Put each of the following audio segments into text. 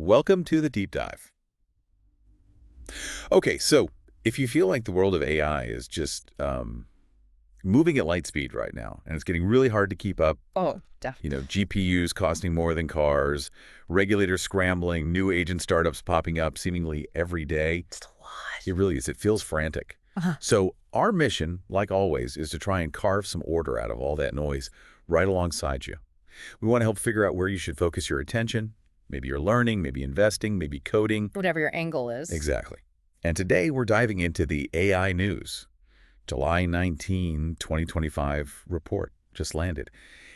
Welcome to the deep dive. Okay, so if you feel like the world of AI is just moving at light speed right now, and it's getting really hard to keep up, Oh, definitely. GPUs costing more than cars, regulators scrambling, new agent startups popping up seemingly every day, It's a lot. it really is. It feels frantic. Uh-huh. So our mission, like always, is to try and carve some order out of all that noise right alongside you. We want to help figure out where you should focus your attention. Maybe you're learning, maybe investing, maybe coding. Whatever your angle is. Exactly. And today we're diving into the AI news. July 19, 2025 report just landed.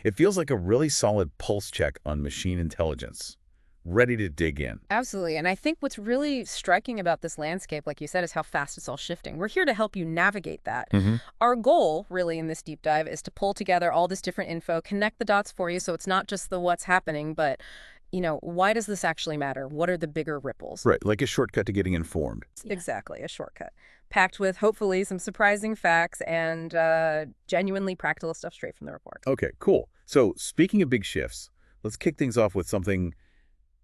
It feels like a really solid pulse check on machine intelligence. Ready to dig in. Absolutely. And I think what's really striking about this landscape, like you said, is how fast it's all shifting. We're here to help you navigate that. Our goal, really, in this deep dive is to pull together all this different info, connect the dots for you so it's not just the what's happening, but, why does this actually matter? What are the bigger ripples? Right, like a shortcut to getting informed. Yeah. Exactly, a shortcut. Packed with, hopefully, some surprising facts and genuinely practical stuff straight from the report. Okay, cool. So speaking of big shifts, let's kick things off with something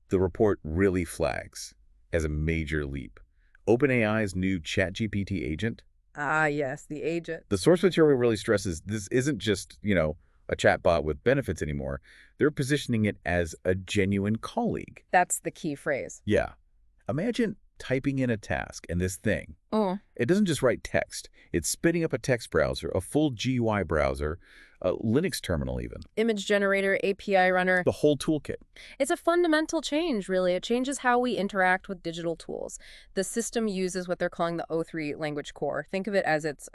the report really flags as a major leap. OpenAI's new ChatGPT agent. Ah, yes, the agent. The source material really stresses this isn't just, a chatbot with benefits anymore. They're positioning it as a genuine colleague. That's the key phrase. Yeah. Imagine typing in a task and this thing. Oh. It doesn't just write text. It's spitting up a text browser, a full GUI browser, a Linux terminal even. Image generator, API runner. The whole toolkit. It's a fundamental change, really. It changes how we interact with digital tools. The system uses what they're calling the O3 language core. Think of it as its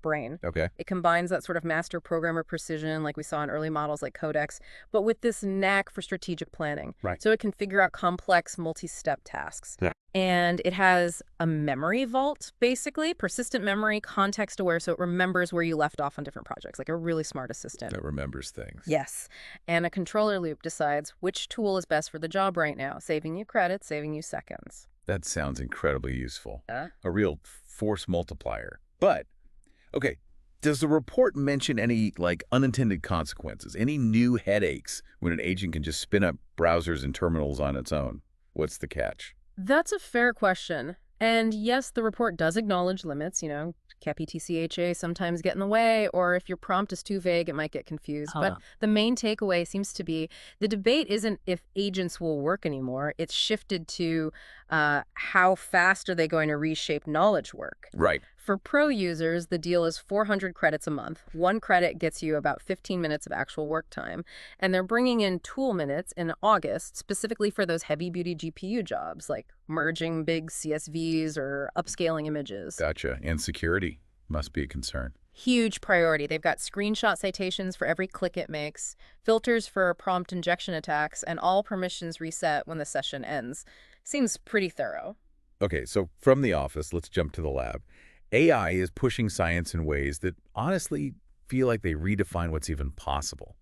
brain. Okay. It combines that sort of master programmer precision like we saw in early models like Codex, but with this knack for strategic planning. Right. So it can figure out complex multi-step tasks. Yeah. And it has a memory vault, basically, persistent memory, context aware, so it remembers where you left off on different projects, like a really smart assistant. That remembers things. Yes. And a controller loop decides which tool is best for the job right now, saving you credits, saving you seconds. That sounds incredibly useful. Huh? A real force multiplier. But, okay, does the report mention any, unintended consequences? Any new headaches when an agent can just spin up browsers and terminals on its own? What's the catch? That's a fair question. And yes, the report does acknowledge limits, ChatGPT sometimes get in the way, or if your prompt is too vague, it might get confused. But the main takeaway seems to be the debate isn't if agents will work anymore. It's shifted to how fast are they going to reshape knowledge work. Right. For pro users, the deal is 400 credits a month. One credit gets you about 15 minutes of actual work time. And they're bringing in tool minutes in August, specifically for those heavy-duty GPU jobs, like merging big CSVs or upscaling images. Gotcha. And security must be a concern. Huge priority. They've got screenshot citations for every click it makes, filters for prompt injection attacks, and all permissions reset when the session ends. Seems pretty thorough. Okay, so from the office, let's jump to the lab. AI is pushing science in ways that honestly feel like they redefine what's even possible.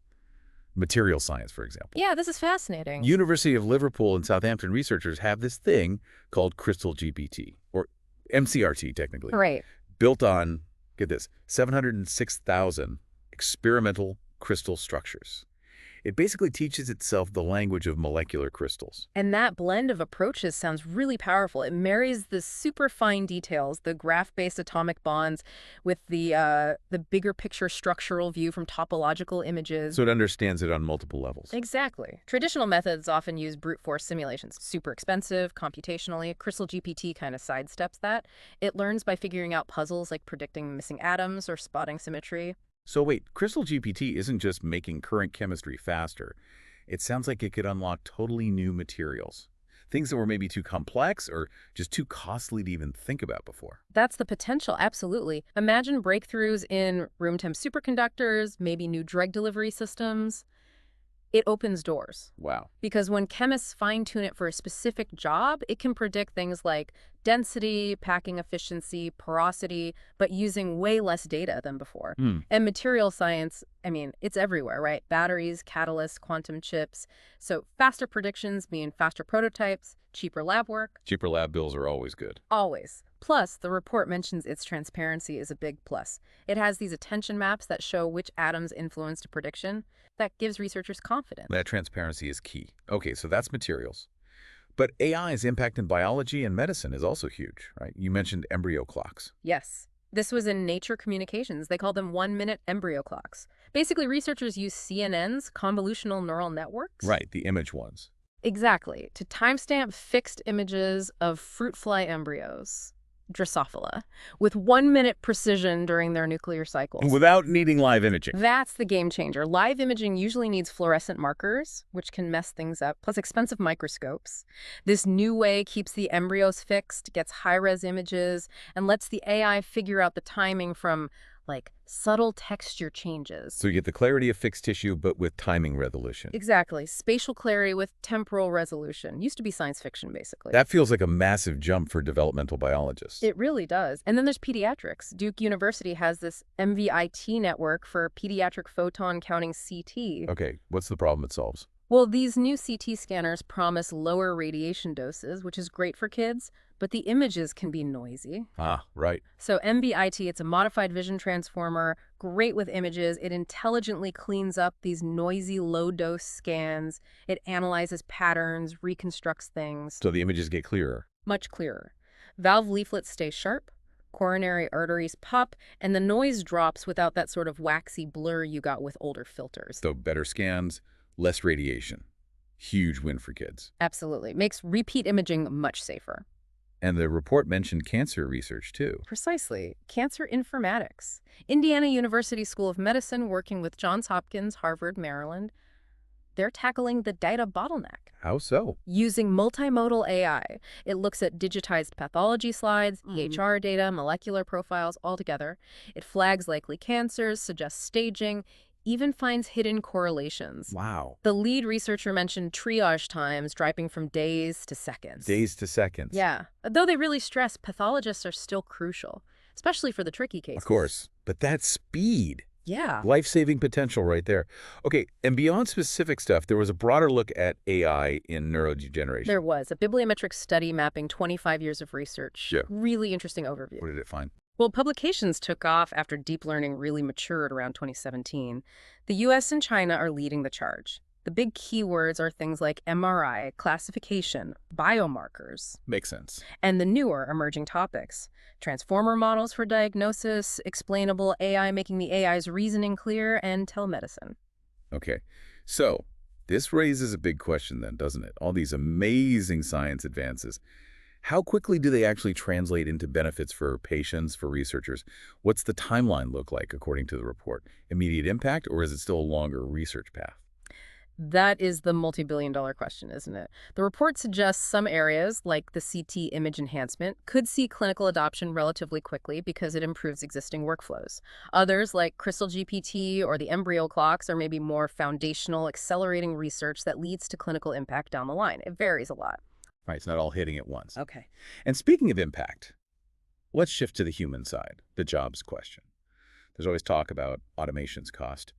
Material science, for example. Yeah, this is fascinating. University of Liverpool and Southampton researchers have this thing called CrystalGPT, or MCRT technically. Right. Built on, get this, 706,000 experimental crystal structures. It basically teaches itself the language of molecular crystals. And that blend of approaches sounds really powerful. It marries the super fine details, the graph-based atomic bonds, with the bigger picture structural view from topological images. So it understands it on multiple levels. Exactly. Traditional methods often use brute force simulations. Super expensive, computationally. CrystalGPT kind of sidesteps that. It learns by figuring out puzzles like predicting missing atoms or spotting symmetry. So wait, CrystalGPT isn't just making current chemistry faster. It sounds like it could unlock totally new materials. Things that were maybe too complex or just too costly to even think about before. That's the potential, absolutely. Imagine breakthroughs in room temp superconductors, maybe new drug delivery systems. It opens doors. Wow. Because when chemists fine-tune it for a specific job, it can predict things like density, packing efficiency, porosity, but using way less data than before. And material science, it's everywhere, right? Batteries, catalysts, quantum chips. So faster predictions mean faster prototypes, cheaper lab work. Cheaper lab bills are always good. Always. Plus, the report mentions its transparency is a big plus. It has these attention maps that show which atoms influenced a prediction. That gives researchers confidence. That transparency is key. Okay, so that's materials. But AI's impact in biology and medicine is also huge, right? You mentioned embryo clocks. Yes. This was in Nature Communications. They call them 1-minute embryo clocks. Basically, researchers use CNNs, convolutional neural networks. Right, the image ones. Exactly, to timestamp fixed images of fruit fly embryos, Drosophila, with 1-minute precision during their nuclear cycles. Without needing live imaging. That's the game changer. Live imaging usually needs fluorescent markers, which can mess things up, plus expensive microscopes. This new way keeps the embryos fixed, gets high-res images, and lets the AI figure out the timing from, like, subtle texture changes. So you get the clarity of fixed tissue, but with timing resolution. Exactly. Spatial clarity with temporal resolution. Used to be science fiction, basically. That feels like a massive jump for developmental biologists. It really does. And then there's pediatrics. Duke University has this MVIT network for pediatric photon counting CT. Okay, what's the problem it solves? Well, these new CT scanners promise lower radiation doses, which is great for kids, but the images can be noisy. Ah, right. So MVIT, it's a modified vision transformer, great with images. It intelligently cleans up these noisy low-dose scans. It analyzes patterns, reconstructs things. So the images get clearer. Much clearer. Valve leaflets stay sharp, coronary arteries pop, and the noise drops without that sort of waxy blur you got with older filters. So better scans, less radiation. Huge win for kids. Absolutely. Makes repeat imaging much safer. And the report mentioned cancer research, too. Precisely. Cancer informatics. Indiana University School of Medicine working with Johns Hopkins, Harvard, Maryland. They're tackling the data bottleneck. How so? Using multimodal AI. It looks at digitized pathology slides, EHR data, molecular profiles all together. It flags likely cancers, suggests staging, even finds hidden correlations. Wow. The lead researcher mentioned triage times dropping from days to seconds. Days to seconds. Yeah. Though they really stress pathologists are still crucial, especially for the tricky cases. Of course. But that speed. Yeah. Life-saving potential right there. Okay, and beyond specific stuff, there was a broader look at AI in neurodegeneration. There was a bibliometric study mapping 25 years of research. Yeah. Really interesting overview. What did it find? Well, publications took off after deep learning really matured around 2017. The US and China are leading the charge. The big keywords are things like MRI, classification, biomarkers. Makes sense. And the newer emerging topics. Transformer models for diagnosis, explainable AI making the AI's reasoning clear, and telemedicine. Okay, so this raises a big question then, doesn't it? All these amazing science advances. How quickly do they actually translate into benefits for patients, for researchers? What's the timeline look like, according to the report? Immediate impact, or is it still a longer research path? That is the multi-billion-dollar question, isn't it? The report suggests some areas, like the CT image enhancement, could see clinical adoption relatively quickly because it improves existing workflows. Others, like CrystalGPT or the embryo clocks, are maybe more foundational, accelerating research that leads to clinical impact down the line. It varies a lot. Right, it's not all hitting at once. Okay. And speaking of impact, let's shift to the human side, the jobs question. There's always talk about automation's cost.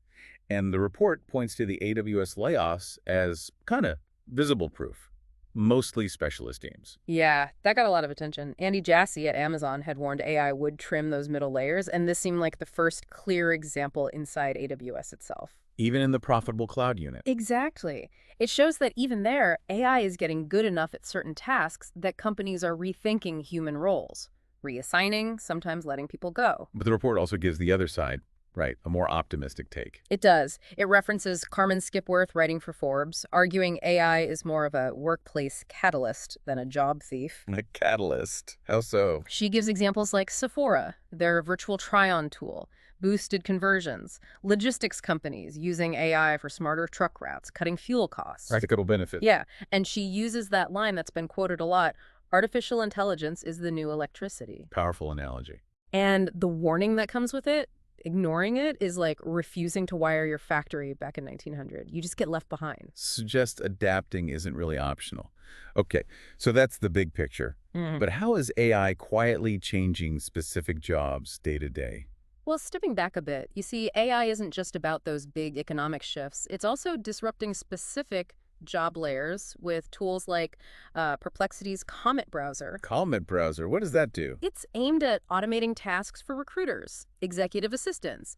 And the report points to the AWS layoffs as kind of visible proof, mostly specialist teams. Yeah, that got a lot of attention. Andy Jassy at Amazon had warned AI would trim those middle layers, and this seemed like the first clear example inside AWS itself. Even in the profitable cloud unit. Exactly. It shows that even there, AI is getting good enough at certain tasks that companies are rethinking human roles, reassigning, sometimes letting people go. But the report also gives the other side, right, a more optimistic take. It does. It references Carmen Skipworth writing for Forbes, arguing AI is more of a workplace catalyst than a job thief. A catalyst. How so? She gives examples like Sephora, their virtual try-on tool, boosted conversions, logistics companies using AI for smarter truck routes, cutting fuel costs. Practical benefit. Yeah, and she uses that line that's been quoted a lot, artificial intelligence is the new electricity. Powerful analogy. And the warning that comes with it, ignoring it, is like refusing to wire your factory back in 1900. You just get left behind. Suggest adapting isn't really optional. Okay, so that's the big picture. But how is AI quietly changing specific jobs day to day? Well, stepping back a bit, you see, AI isn't just about those big economic shifts. It's also disrupting specific job layers with tools like Perplexity's Comet browser. Comet browser, what does that do? It's aimed at automating tasks for recruiters, executive assistants,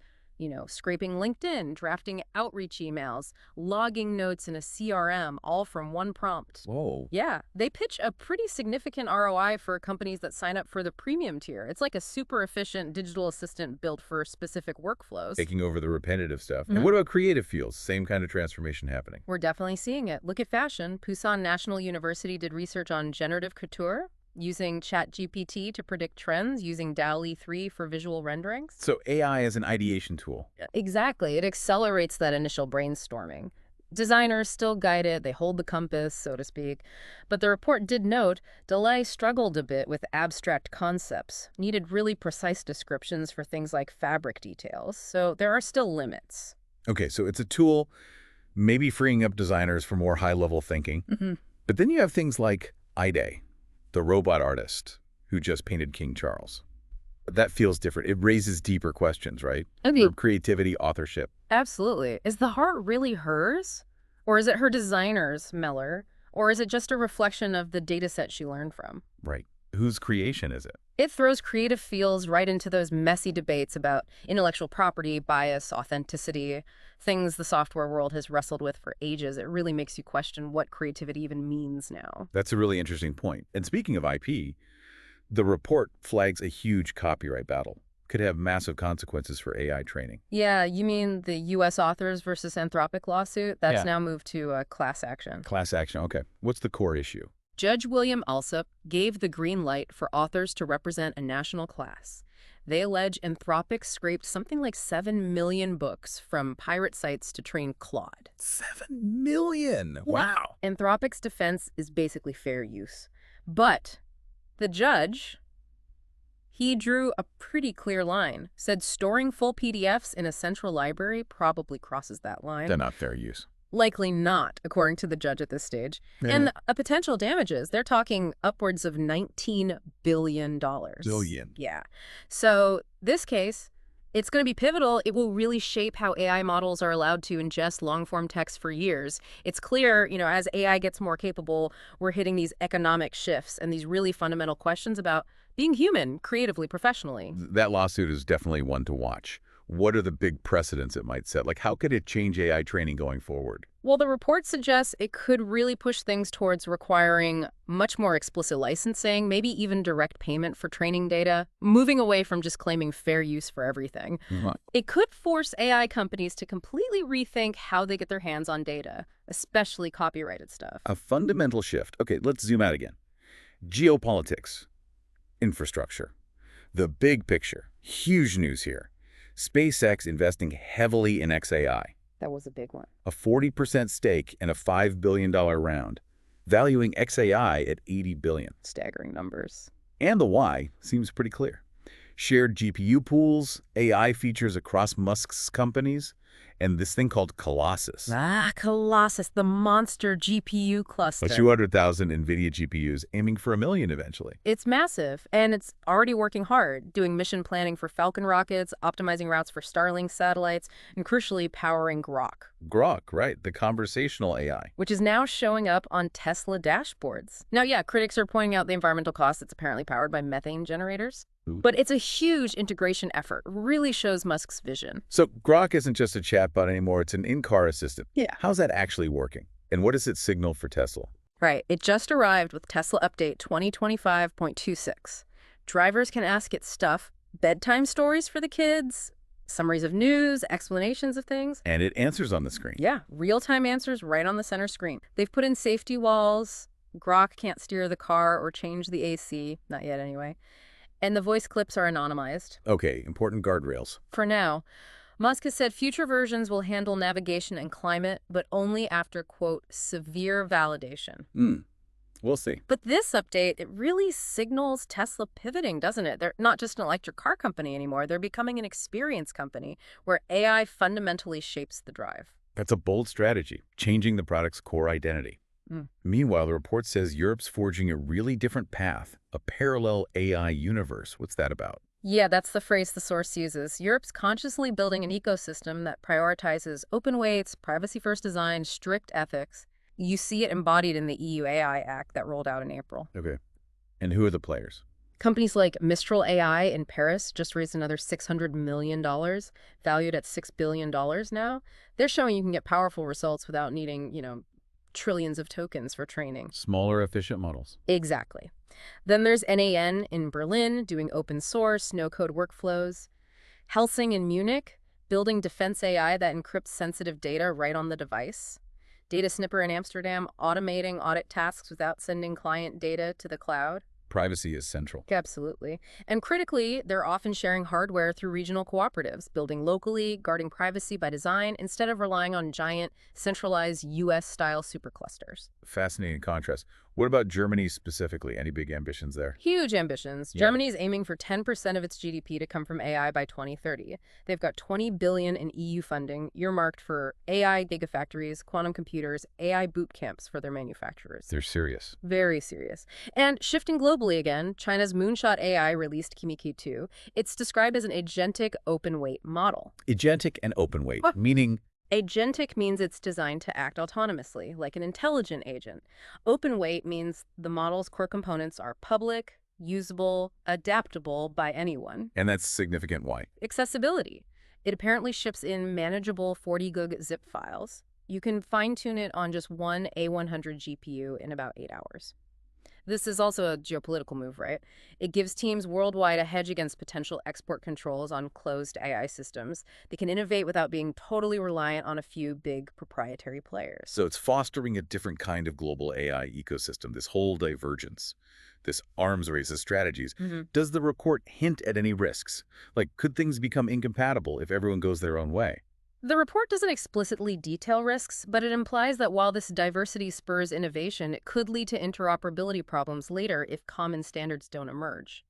scraping LinkedIn, drafting outreach emails, logging notes in a CRM, all from one prompt. Whoa. Yeah, they pitch a pretty significant ROI for companies that sign up for the premium tier. It's like a super efficient digital assistant built for specific workflows. Taking over the repetitive stuff. And what about creative fields? Same kind of transformation happening. We're definitely seeing it. Look at fashion. Pusan National University did research on generative couture, using ChatGPT to predict trends, using DALL-E 3 for visual renderings. So AI as an ideation tool. Exactly. It accelerates that initial brainstorming. Designers still guide it, they hold the compass, so to speak. But the report did note Delay struggled a bit with abstract concepts, needed really precise descriptions for things like fabric details, so there are still limits. Okay, so it's a tool, maybe freeing up designers for more high-level thinking. But then you have things like Ide, the robot artist who just painted King Charles. That feels different. It raises deeper questions, right? Okay. Creativity, authorship. Absolutely. Is the heart really hers? Or is it her designer's, Meller? Or is it just a reflection of the data set she learned from? Right. Whose creation is it? It throws creative fields right into those messy debates about intellectual property, bias, authenticity, things the software world has wrestled with for ages. It really makes you question what creativity even means now. That's a really interesting point. And speaking of IP, the report flags a huge copyright battle. Could have massive consequences for AI training. Yeah, you mean the U.S. authors versus Anthropic lawsuit? That's now moved to class action. Class action, okay. What's the core issue? Judge William Alsup gave the green light for authors to represent a national class. They allege Anthropic scraped something like 7 million books from pirate sites to train Claude. 7 million! Wow! Anthropic's defense is basically fair use. But the judge, he drew a pretty clear line, said storing full PDFs in a central library probably crosses that line. They're not fair use. Likely not, according to the judge at this stage. And potential damages, they're talking upwards of $19 billion. Billion. Yeah. So this case, it's going to be pivotal. It will really shape how AI models are allowed to ingest long-form text for years. It's clear, as AI gets more capable, we're hitting these economic shifts and these really fundamental questions about being human, creatively, professionally. That lawsuit is definitely one to watch. What are the big precedents it might set? Like, how could it change AI training going forward? Well, the report suggests it could really push things towards requiring much more explicit licensing, maybe even direct payment for training data, moving away from just claiming fair use for everything. It could force AI companies to completely rethink how they get their hands on data, especially copyrighted stuff. A fundamental shift. Okay, let's zoom out again. Geopolitics, infrastructure, the big picture, huge news here. SpaceX investing heavily in xAI. That was a big one. A 40% stake in a $5 billion round, valuing xAI at $80 billion. Staggering numbers. And the why seems pretty clear. Shared GPU pools, AI features across Musk's companies, and this thing called Colossus. Colossus, the monster GPU cluster. 200,000 NVIDIA GPUs, aiming for 1 million eventually. It's massive, and it's already working hard, doing mission planning for Falcon rockets, optimizing routes for Starlink satellites, and crucially powering Grok. Grok, right, the conversational AI. Which is now showing up on Tesla dashboards. Now, yeah, critics are pointing out the environmental cost. It's apparently powered by methane generators. But it's a huge integration effort. Really shows Musk's vision. So Grok isn't just a chatbot anymore. It's an in-car assistant. Yeah. How's that actually working? And what does it signal for Tesla? Right. It just arrived with Tesla Update 2025.26. Drivers can ask it stuff, bedtime stories for the kids, summaries of news, explanations of things. And it answers on the screen. Yeah. Real-time answers right on the center screen. They've put in safety walls. Grok can't steer the car or change the AC. Not yet, anyway. And the voice clips are anonymized. Okay, important guardrails. For now. Musk has said future versions will handle navigation and climate, but only after, quote, severe validation. We'll see. But this update, it really signals Tesla pivoting, doesn't it? They're not just an electric car company anymore. They're becoming an experience company where AI fundamentally shapes the drive. That's a bold strategy, changing the product's core identity. Meanwhile, the report says Europe's forging a really different path, a parallel AI universe. What's that about? Yeah, that's the phrase the source uses. Europe's consciously building an ecosystem that prioritizes open weights, privacy-first design, strict ethics. You see it embodied in the EU AI Act that rolled out in April. Okay. And who are the players? Companies like Mistral AI in Paris just raised another $600 million, valued at $6 billion now. They're showing you can get powerful results without needing, trillions of tokens for training. Smaller, efficient models. Exactly. Then there's NAN in Berlin doing open source, no-code workflows. Helsing in Munich, building defense AI that encrypts sensitive data right on the device. Data Snipper in Amsterdam, automating audit tasks without sending client data to the cloud. Privacy is central. Absolutely. And critically, they're often sharing hardware through regional cooperatives, building locally, guarding privacy by design, instead of relying on giant, centralized US-style superclusters. Fascinating contrast. What about Germany specifically? Any big ambitions there? Huge ambitions. Yeah. Germany is aiming for 10% of its GDP to come from AI by 2030. They've got $20 billion in EU funding earmarked for AI gigafactories, quantum computers, AI boot camps for their manufacturers. They're serious. Very serious. And shifting globally again, China's Moonshot AI released Kimi K2. It's described as an agentic open-weight model. Agentic and open weight, meaning Agentic means it's designed to act autonomously, like an intelligent agent. Open weight means the model's core components are public, usable, adaptable by anyone. and that's significant. Why? Accessibility. It apparently ships in manageable 40 gig zip files. You can fine-tune it on just one A100 GPU in about 8 hours. This is also a geopolitical move, right? It gives teams worldwide a hedge against potential export controls on closed AI systems. They can innovate without being totally reliant on a few big proprietary players. So it's fostering a different kind of global AI ecosystem, this whole divergence, this arms race of strategies. Does the report hint at any risks? Like, could things become incompatible if everyone goes their own way? The report doesn't explicitly detail risks, but it implies that while this diversity spurs innovation, it could lead to interoperability problems later if common standards don't emerge.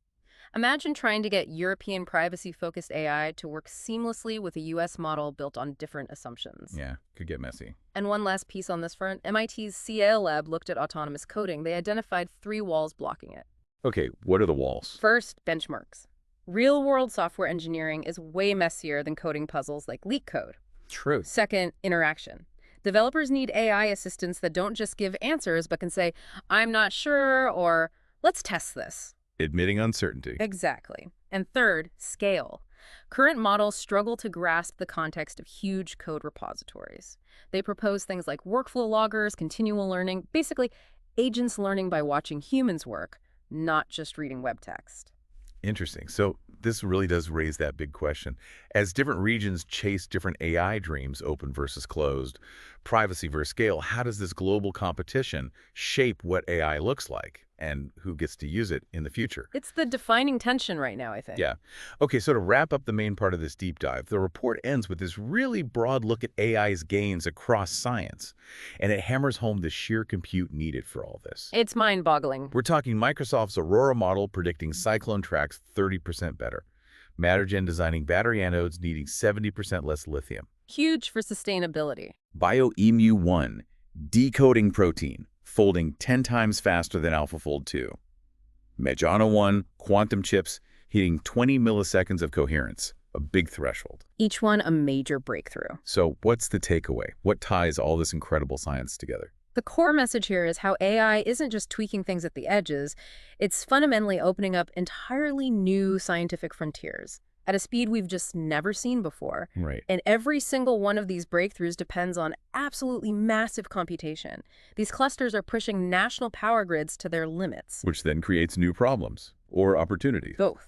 Imagine trying to get European privacy-focused AI to work seamlessly with a US model built on different assumptions. Yeah, could get messy. And one last piece on this front, MIT's CAL lab looked at autonomous coding. They identified 3 walls blocking it. Okay, what are the walls? First, benchmarks. Real-world software engineering is way messier than coding puzzles like LeetCode. True. Second, interaction. Developers need AI assistants that don't just give answers, but can say, I'm not sure, or let's test this. Admitting uncertainty. Exactly. And third, scale. Current models struggle to grasp the context of huge code repositories. They propose things like workflow loggers, continual learning, basically agents learning by watching humans work, not just reading web text. Interesting. So this really does raise that big question. As different regions chase different AI dreams, open versus closed, privacy versus scale, how does this global competition shape what AI looks like and who gets to use it in the future? It's the defining tension right now, I think. Yeah. Okay, so to wrap up the main part of this deep dive, the report ends with this really broad look at AI's gains across science, and it hammers home the sheer compute needed for all this. It's mind-boggling. We're talking Microsoft's Aurora model predicting cyclone tracks 30% better, Mattergen designing battery anodes needing 70% less lithium, Huge for sustainability. BioEmu-1 decoding protein, folding 10 times faster than AlphaFold 2. Majano-1 quantum chips hitting 20 milliseconds of coherence, a big threshold. Each one a major breakthrough. So what's the takeaway? What ties all this incredible science together? The core message here is how AI isn't just tweaking things at the edges, it's fundamentally opening up entirely new scientific frontiers at a speed we've just never seen before. Right. And every single one of these breakthroughs depends on absolutely massive computation. These clusters are pushing national power grids to their limits. Which then creates new problems or opportunities. Both.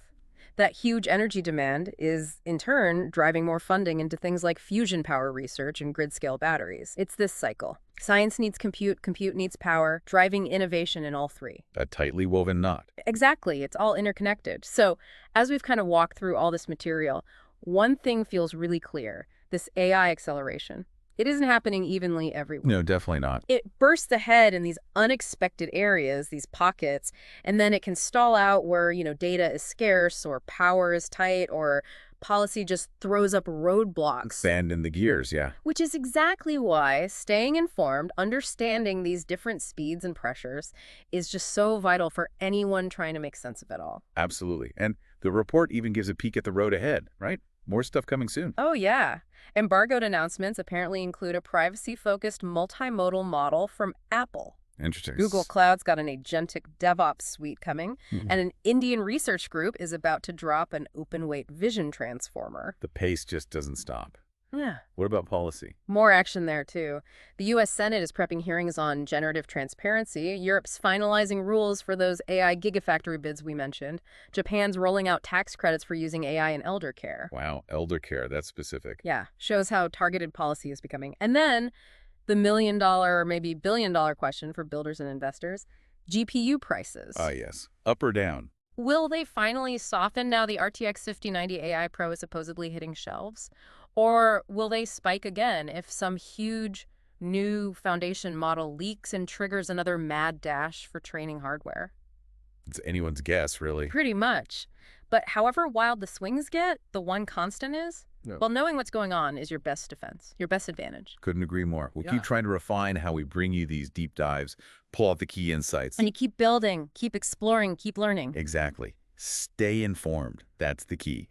That huge energy demand is, in turn, driving more funding into things like fusion power research and grid-scale batteries. It's this cycle. Science needs compute, compute needs power, driving innovation in all three. A tightly woven knot. Exactly. It's all interconnected. So, as we've kind of walked through all this material, one thing feels really clear. This AI acceleration. It isn't happening evenly everywhere. No, definitely not. It bursts ahead in these unexpected areas, these pockets, and then it can stall out where, data is scarce or power is tight or policy just throws up roadblocks. Sand in the gears, yeah. Which is exactly why staying informed, understanding these different speeds and pressures is just so vital for anyone trying to make sense of it all. Absolutely. And the report even gives a peek at the road ahead, right? More stuff coming soon. Oh, yeah. Embargoed announcements apparently include a privacy-focused multimodal model from Apple. Interesting. Google Cloud's got an agentic DevOps suite coming, Mhm. and an Indian research group is about to drop an open-weight vision transformer. The pace just doesn't stop. Yeah. What about policy? More action there, too. The U.S. Senate is prepping hearings on generative transparency. Europe's finalizing rules for those AI gigafactory bids we mentioned. Japan's rolling out tax credits for using AI in elder care. Wow, elder care, that's specific. Yeah, shows how targeted policy is becoming. And then the million-dollar or maybe billion-dollar question for builders and investors, GPU prices. Ah, yes. Up or down? Will they finally soften now the RTX 5090 AI Pro is supposedly hitting shelves? Or will they spike again if some huge new foundation model leaks and triggers another mad dash for training hardware? It's anyone's guess, really. Pretty much. But however wild the swings get, the one constant is, Yeah. well, knowing what's going on is your best defense, your best advantage. Couldn't agree more. We'll Yeah. keep trying to refine how we bring you these deep dives, pull out the key insights. And you keep building, keep exploring, keep learning. Exactly. Stay informed. That's the key.